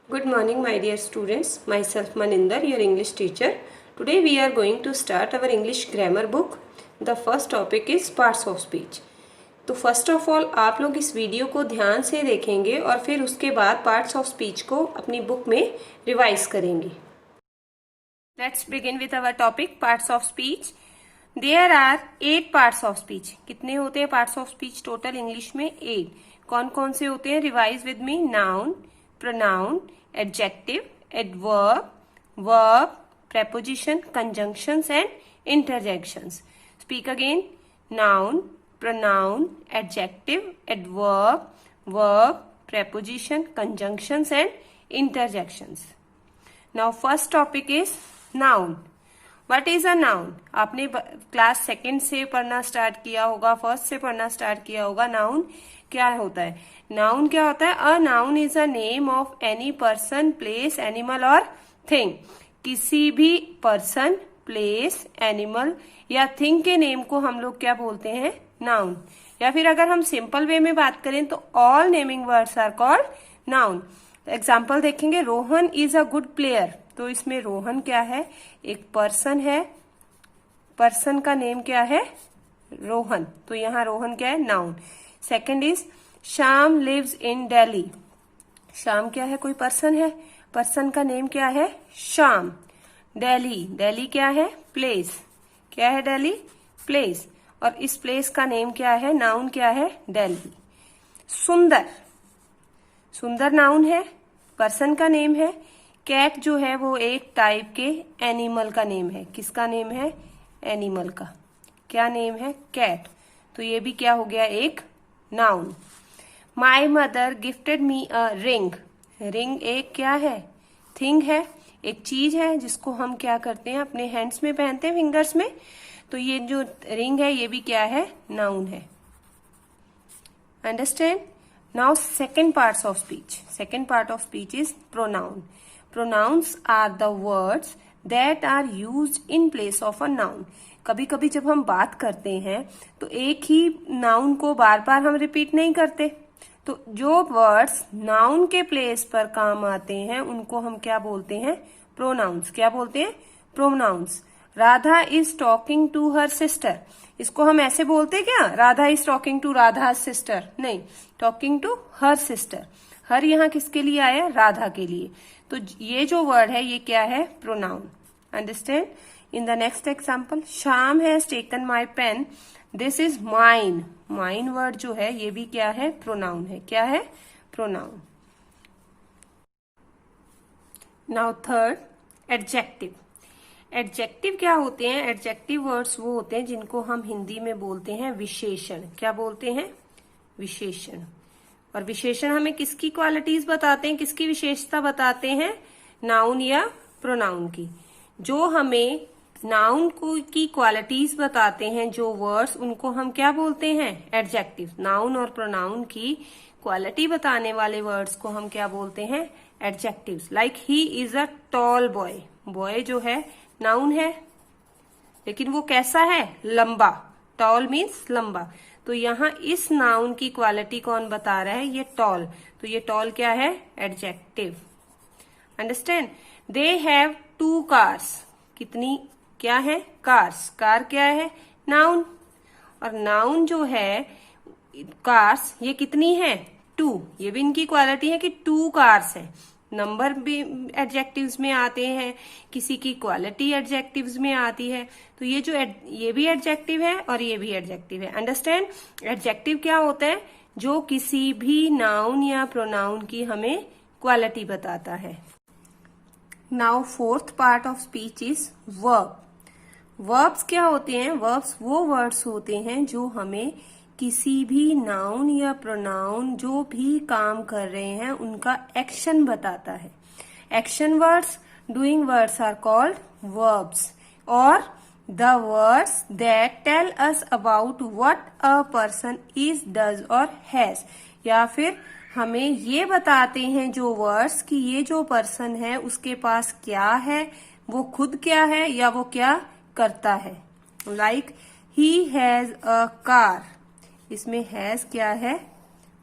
Good morning, my dear students. Myself Maninder, your English teacher. Today we are going to start our English grammar book. The first topic is parts of speech. तो first of all आप लोग इस video को ध्यान से देखेंगे और फिर उसके बाद पार्ट्स ऑफ स्पीच को अपनी बुक में रिवाइज करेंगे. Let's begin with our topic parts of speech. There are 8 parts of speech. कितने होते हैं parts of speech total English में? 8. कौन कौन से होते हैं? Revise with me. Noun, pronoun, adjective, adverb, verb, preposition, conjunctions and interjections. Speak again. Noun, pronoun, adjective, adverb, verb, preposition, conjunctions and interjections. Now first topic is noun. What is a noun? आपने class second से पढ़ना start किया होगा, first से पढ़ना start किया होगा. Noun क्या होता है? नाउन क्या होता है? A noun is a name of any person, place, animal और थिंग. किसी भी पर्सन, प्लेस, एनिमल या थिंग के नेम को हम लोग क्या बोलते हैं? नाउन. या फिर अगर हम सिंपल वे में बात करें तो all naming words are called noun. Example देखेंगे. Rohan is a good player. तो इसमें रोहन क्या है? एक पर्सन है. पर्सन का नेम क्या है? रोहन. तो यहाँ रोहन क्या है? Noun. Second is Shyam lives in Delhi. Shyam क्या है? कोई पर्सन है. पर्सन का नेम क्या है? श्याम. दिल्ली, दिल्ली क्या है? प्लेस. क्या है दिल्ली? प्लेस. और इस प्लेस का नेम क्या है? नाउन क्या है? दिल्ली. सुंदर, सुंदर नाउन है, पर्सन का नेम है. कैट जो है वो एक टाइप के एनिमल का नेम है. किसका नेम है? एनिमल का. क्या नेम है? कैट. तो ये भी क्या हो गया? एक noun. My mother gifted me a ring. Ring एक क्या है? थिंग है, एक चीज है जिसको हम क्या करते हैं? अपने हैंड्स में पहनते हैं, फिंगर्स में. तो ये जो रिंग है ये भी क्या है? नाउन है. Understand? Now second parts of speech. Second part of speech is pronoun. Pronouns are the words that are used in place of a noun. कभी कभी जब हम बात करते हैं तो एक ही नाउन को बार बार हम रिपीट नहीं करते. तो जो वर्ड्स नाउन के प्लेस पर काम आते हैं उनको हम क्या बोलते हैं? प्रोनाउंस. क्या बोलते हैं? Pronouns. Radha is talking to her sister. इसको हम ऐसे बोलते क्या? Radha is talking to Radha sister. नहीं, talking to her sister. Her यहाँ किसके लिए आया? राधा के लिए. तो ये जो वर्ड है ये क्या है? Pronoun. Understand? In the next example, Shyam has taken my pen. This is mine. Mine word जो है ये भी क्या है? प्रोनाउन है. क्या है? Pronoun. Now third, adjective. Adjective क्या होते हैं? एडजेक्टिव वर्ड्स वो होते हैं जिनको हम हिंदी में बोलते हैं विशेषण. क्या बोलते हैं? विशेषण. और विशेषण हमें किसकी क्वालिटीज बताते हैं? किसकी विशेषता बताते हैं? नाउन या प्रोनाउन की. जो हमें नाउन को की क्वालिटीज बताते हैं जो वर्ड्स, उनको हम क्या बोलते हैं? एडजेक्टिव. नाउन और प्रोनाउन की क्वालिटी बताने वाले वर्ड्स को हम क्या बोलते हैं? Adjectives. Like he is a tall boy. Boy जो है नाउन है, लेकिन वो कैसा है? लंबा. टॉल मीन्स लंबा. तो यहाँ इस नाउन की क्वालिटी कौन बता रहा है? ये टॉल. तो ये टॉल क्या है? Adjective. Understand? They have 2 cars. कितनी क्या है? कार्स. कार क्या है? नाउन. और नाउन जो है कार्स, ये कितनी है? 2. ये भी इनकी क्वालिटी है कि 2 कार्स है. नंबर भी एडजेक्टिव्स में आते हैं, किसी की क्वालिटी एडजेक्टिव्स में आती है. तो ये जो ये भी एडजेक्टिव है और ये भी एडजेक्टिव है. अंडरस्टैंड? एडजेक्टिव क्या होता है? जो किसी भी नाउन या प्रोनाउन की हमें क्वालिटी बताता है. Now fourth part of speech is verb. Verbs क्या होते हैं? वर्ब्स वो वर्ड्स होते हैं जो हमें किसी भी नाउन या प्रोनाउन जो भी काम कर रहे हैं उनका एक्शन बताता है. Action words, doing words are called verbs. और the words that tell us about what a person is, does और हैज. या फिर हमें ये बताते हैं जो वर्ड्स कि ये जो पर्सन है उसके पास क्या है, वो खुद क्या है या वो क्या करता है. Like he has a car. इसमें हैज क्या है?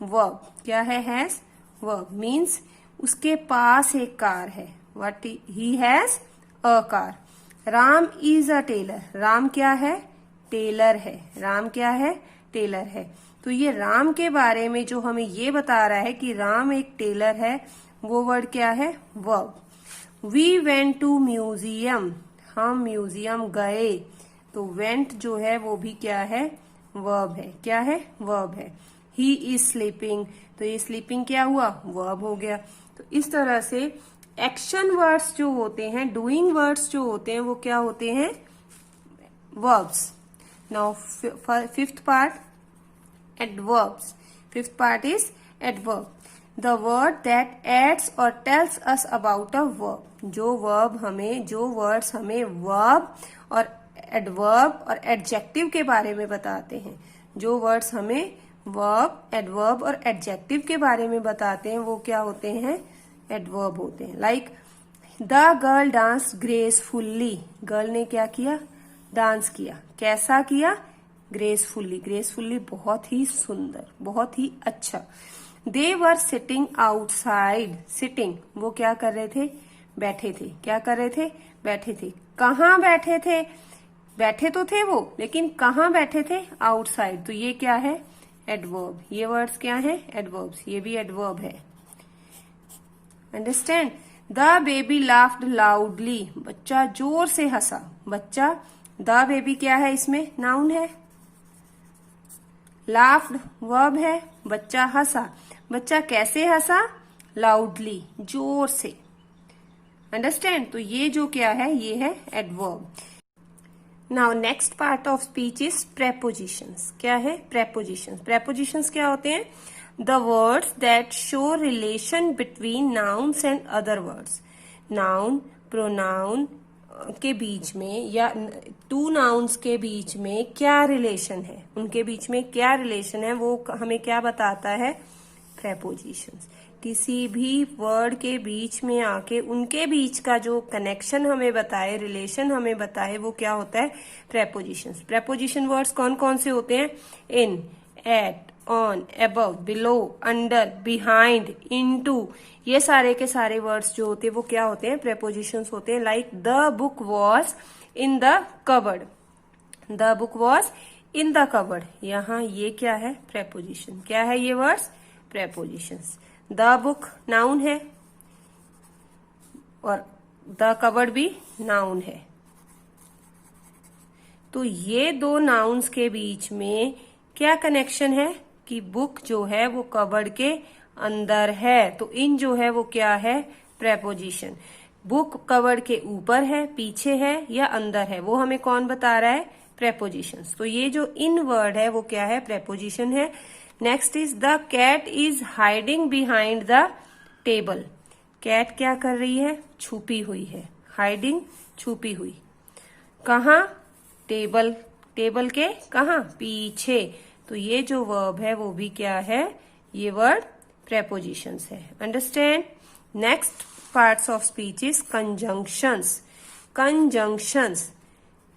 वर्ब. क्या है? हैज वर्ब मीन्स उसके पास एक कार है। What he has a car. Ram is a tailor. Ram क्या है? टेलर है। राम क्या है? टेलर है। तो ये राम के बारे में जो हमें ये बता रहा है कि राम एक टेलर है, वो वर्ड क्या है? Verb. We went to museum. हम म्यूजियम गए। तो वेंट जो है वो भी क्या है? वर्ब है। क्या है? वर्ब है। He is sleeping. तो ये स्लीपिंग क्या हुआ? वर्ब हो गया। तो इस तरह से एक्शन वर्ड्स जो होते हैं, डूइंग वर्ड्स जो होते हैं, वो क्या होते हैं? Verbs. Now fifth part, adverbs. Fifth part is adverb. The word that adds or tells us about a verb. जो words हमें verb और adverb और adjective के बारे में बताते हैं, जो words हमें verb, adverb और adjective के बारे में बताते हैं, वो क्या होते हैं? adverb होते हैं. Like the girl danced gracefully. Girl ने क्या किया? डांस किया. कैसा किया? ग्रेसफुली. ग्रेसफुली बहुत ही सुंदर, बहुत ही अच्छा. दे वर सिटिंग आउटसाइड. सिटिंग वो क्या कर रहे थे? बैठे थे. क्या कर रहे थे? बैठे थे. कहाँ बैठे थे? बैठे तो थे वो, लेकिन कहाँ बैठे थे? आउटसाइड. तो ये क्या है? एडवर्ब. ये वर्ड्स क्या है? एडवर्ब्स. ये भी एडवर्ब है. Understand? The baby laughed loudly. बच्चा जोर से हंसा. बच्चा, द बेबी क्या है? इसमें नाउन है. लाफ्ड वर्ब है. बच्चा हंसा. बच्चा कैसे हंसा? लाउडली, जोर से. अंडरस्टैंड? तो ये जो क्या है? ये है adverb. Now next part of speech is prepositions. क्या है? प्रेपोजिशंस. प्रेपोजिशंस क्या होते हैं? The words that show relation between nouns and other words. Noun, pronoun के बीच में या टू नाउन्स के बीच में क्या रिलेशन है, उनके बीच में क्या रिलेशन है, वो हमें क्या बताता है? प्रेपोजिशंस. किसी भी वर्ड के बीच में आके उनके बीच का जो कनेक्शन हमें बताए, रिलेशन हमें बताए, वो क्या होता है? प्रेपोजिशंस. प्रेपोजिशन वर्ड्स कौन कौन से होते हैं? In, at, on, above, below, under, behind, into. ये सारे के सारे वर्ड्स जो होते हैं वो क्या होते हैं? प्रेपोजिशंस होते हैं. Like the book was in the cupboard. The book was in the cupboard. यहाँ ये क्या है? प्रेपोजिशन. क्या है ये words? Prepositions. The book noun है और द कबर्ड भी नाउन है. तो ये दो नाउन्स के बीच में क्या कनेक्शन है? कि बुक जो है वो कबर्ड के अंदर है. तो इन जो है वो क्या है? प्रेपोजिशन. बुक कबर्ड के ऊपर है, पीछे है या अंदर है, वो हमें कौन बता रहा है? प्रेपोजिशंस. तो ये जो इन वर्ड है वो क्या है? प्रेपोजिशन है. Next is the cat is hiding behind the table. Cat क्या कर रही है? छुपी हुई है. हाइडिंग, छुपी हुई. कहाँ? टेबल. टेबल के कहाँ? पीछे. तो ये जो वर्ब है वो भी क्या है? ये वर्ड प्रेपोजिशंस है. Understand? Next parts of speech is conjunctions. Conjunctions.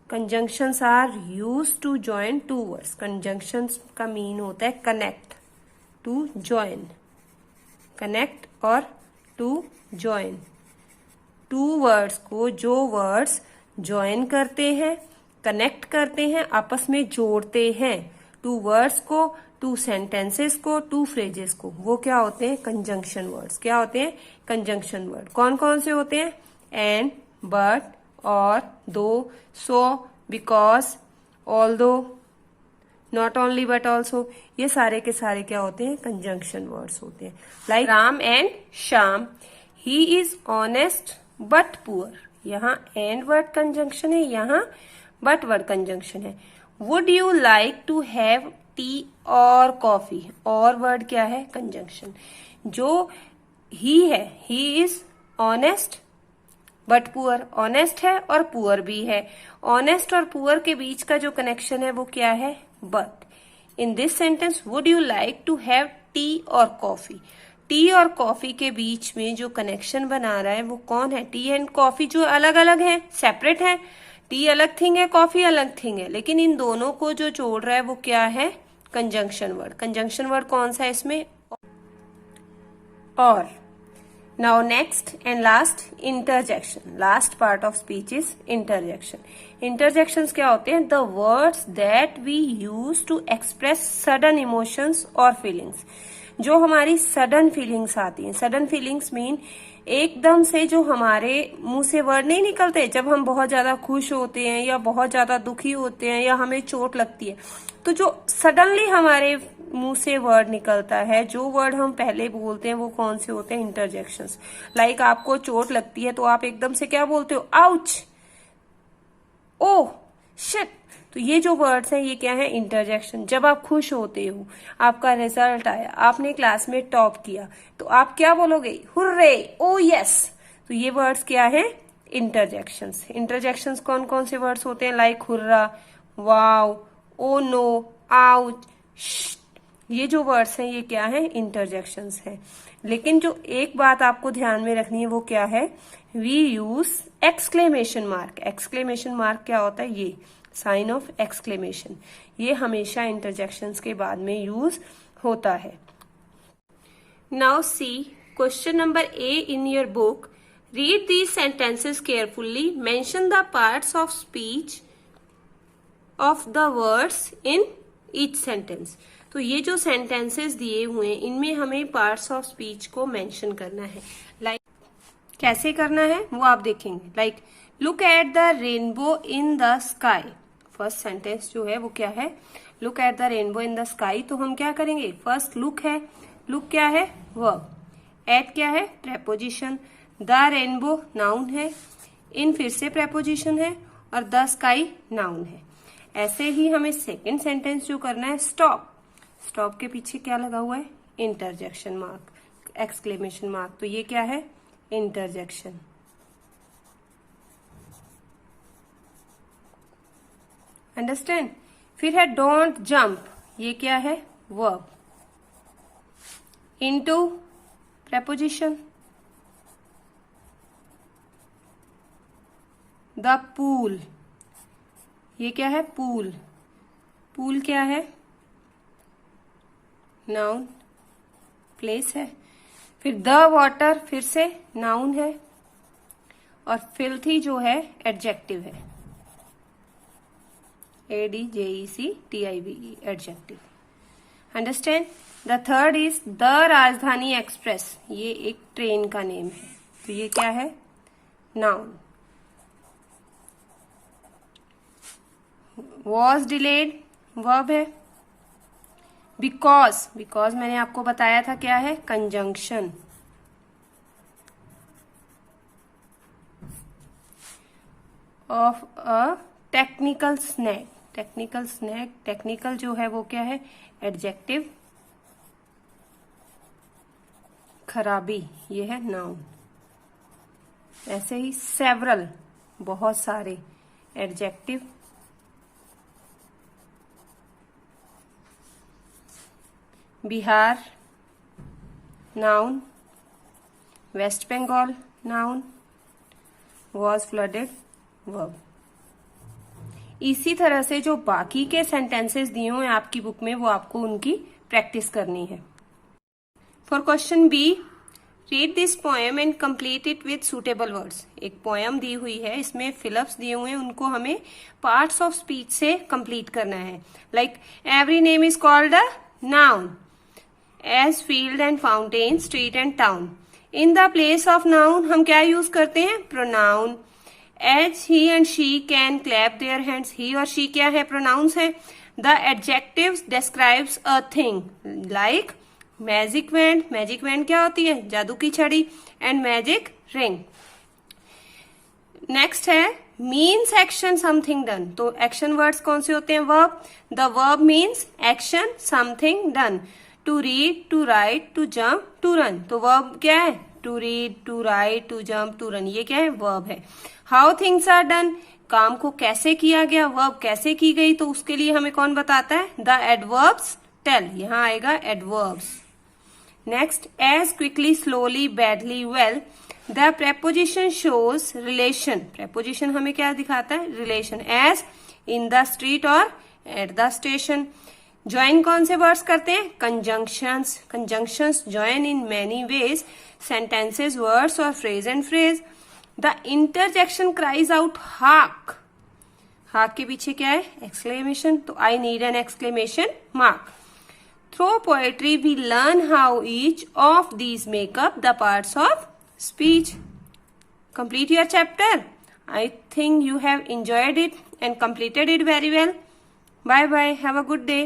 Conjunctions are used to join two words. Conjunctions का मीन होता है कनेक्ट, टू जॉइन. कनेक्ट और टू जॉइन. टू वर्ड्स को जो वर्ड्स जॉइन करते हैं, कनेक्ट करते हैं, आपस में जोड़ते हैं. टू वर्ड्स को, टू सेंटेंसेस को, टू फ्रेजेस को, वो क्या होते हैं? Conjunction words. क्या होते हैं? Conjunction word. कौन कौन से होते हैं? And, but, or, though, so, because, although, not only but also. ये सारे के सारे क्या होते हैं? कंजंक्शन वर्ड्स होते हैं. Like Ram and Shyam. He is honest but poor. यहाँ एंड वर्ड कंजंक्शन है, यहाँ बट वर्ड कंजंक्शन है. Would you like to have tea और कॉफी. और वर्ड क्या है? कंजंक्शन. जो ही है, he is honest but poor. Honest है और पुअर भी है. ऑनेस्ट और पुअर के बीच का जो कनेक्शन है वो क्या है? But. In this sentence would you like to have tea और कॉफी. टी और कॉफी के बीच में जो कनेक्शन बना रहा है वो कौन है? टी एंड कॉफी जो अलग अलग है, सेपरेट है. टी अलग थिंग है, कॉफी अलग थिंग है, लेकिन इन दोनों को जो जोड़ रहा है वो क्या है? Conjunction word. कंजंक्शन वर्ड कौन सा है इसमें? और. Now next and last, interjection. Last part of speech is interjection. Interjections क्या होते हैं? The words that we use to express sudden emotions or feelings. जो हमारी sudden feelings आती हैं. Sudden feelings mean एकदम से जो हमारे मुंह से वर्ड नहीं निकलते, जब हम बहुत ज्यादा खुश होते हैं या बहुत ज्यादा दुखी होते हैं या हमें चोट लगती है, तो जो सडनली हमारे मुंह से वर्ड निकलता है, जो वर्ड हम पहले बोलते हैं वो कौन से होते हैं? इंटरजेक्शंस. लाइक आपको चोट लगती है तो आप एकदम से क्या बोलते हो? आउच, ओह, शिट. तो ये जो वर्ड्स हैं ये क्या है? इंटरजेक्शन. जब आप खुश होते हो, आपका रिजल्ट आया, आपने क्लास में टॉप किया, तो आप क्या बोलोगे? हुर्रे, ओ यस. तो ये वर्ड्स क्या है? इंटरजेक्शंस. इंटरजेक्शंस कौन कौन से वर्ड्स होते हैं? लाइक हुर्रा, वाव, ओ नो, आउच, ये जो वर्ड्स हैं ये क्या है? इंटरजेक्शंस है. लेकिन जो एक बात आपको ध्यान में रखनी है वो क्या है? We use exclamation mark. Exclamation mark क्या होता है? ये साइन ऑफ एक्सक्लेमेशन. ये हमेशा इंटरजेक्शंस के बाद में यूज होता है. Now see question number A in your book. Read these sentences carefully. Mention the parts of speech of the words in each sentence. तो ये जो सेंटेंसेस दिए हुए हैं इनमें हमें पार्ट्स ऑफ स्पीच को मेंशन करना है. लाइक कैसे करना है वो आप देखेंगे. Like look at the rainbow in the sky. First sentence जो है वो क्या है? Look at the rainbow in the sky. तो हम क्या करेंगे? फर्स्ट लुक है. लुक क्या है? वर्ब. एट क्या है? प्रेपोजिशन. द रेनबो नाउन है. इन फिर से प्रेपोजिशन है और द स्काई नाउन है. ऐसे ही हमें सेकेंड सेंटेंस जो करना है, स्टॉप. स्टॉप के पीछे क्या लगा हुआ है? Interjection mark, exclamation mark. तो ये क्या है? इंटरजेक्शन. अंडरस्टैंड. फिर है डोंट जंप. ये क्या है? Verb. Into preposition. The pool. ये क्या है? पूल. पूल क्या है? नाउन, प्लेस है. फिर द वाटर फिर से नाउन है और फिल्थी जो है एडजेक्टिव है. ADJECTIVE adjective. Understand. The third is the राजधानी एक्सप्रेस. ये एक ट्रेन का नेम है. तो ये क्या है? नाउन. वॉज डिलेड वर्ब है. बिकॉज. बिकॉज मैंने आपको बताया था क्या है? Conjunction. Of a technical snack. Technical snack. Technical जो है वो क्या है? एडजेक्टिव. खराबी ये है नाउन. ऐसे ही सेवरल, बहुत सारे, adjective. Bihar noun. West Bengal noun. Was flooded verb. इसी तरह से जो बाकी के सेंटेंसेस दिए हुए हैं आपकी बुक में वो आपको उनकी प्रैक्टिस करनी है. For question B, read this poem and complete it with suitable words. एक पोएम दी हुई है, इसमें फिलअप्स दिए हुए हैं, उनको हमें पार्ट्स ऑफ स्पीच से कंप्लीट करना है. Like every name is called a noun. As field and fountain, street and town. In the place of noun हम क्या यूज करते हैं? Pronoun. As he and she can clap their hands. He और she क्या है? Pronouns है. The adjectives describes a thing. Like magic wand. Magic wand क्या होती है? जादू की छड़ी. And magic ring. नेक्स्ट है मीन्स एक्शन समथिंग डन. तो एक्शन वर्ड्स कौन से होते हैं? Verb. The verb means action something done. To read, to write, to jump, to run. तो वर्ब क्या है? To read, to write, to jump, to run. ये क्या है? वर्ब है. How things are done. काम को कैसे किया गया, वर्ब कैसे की गई, तो उसके लिए हमें कौन बताता है? The adverbs tell. यहां आएगा adverbs. Next, as quickly, slowly, badly, well. The preposition shows relation. Preposition हमें क्या दिखाता है? Relation. As in the street or at the station. Join कौन से वर्ड्स करते हैं? Conjunctions. Conjunctions join in many ways sentences, words or phrase and phrase. The interjection cries out hark. Hark के पीछे क्या है? एक्सक्लेमेशन. तो I need an exclamation mark. Through poetry we learn how each of these make up the parts of speech. Complete your chapter. I think you have enjoyed it and completed it very well. Bye bye. Have a good day.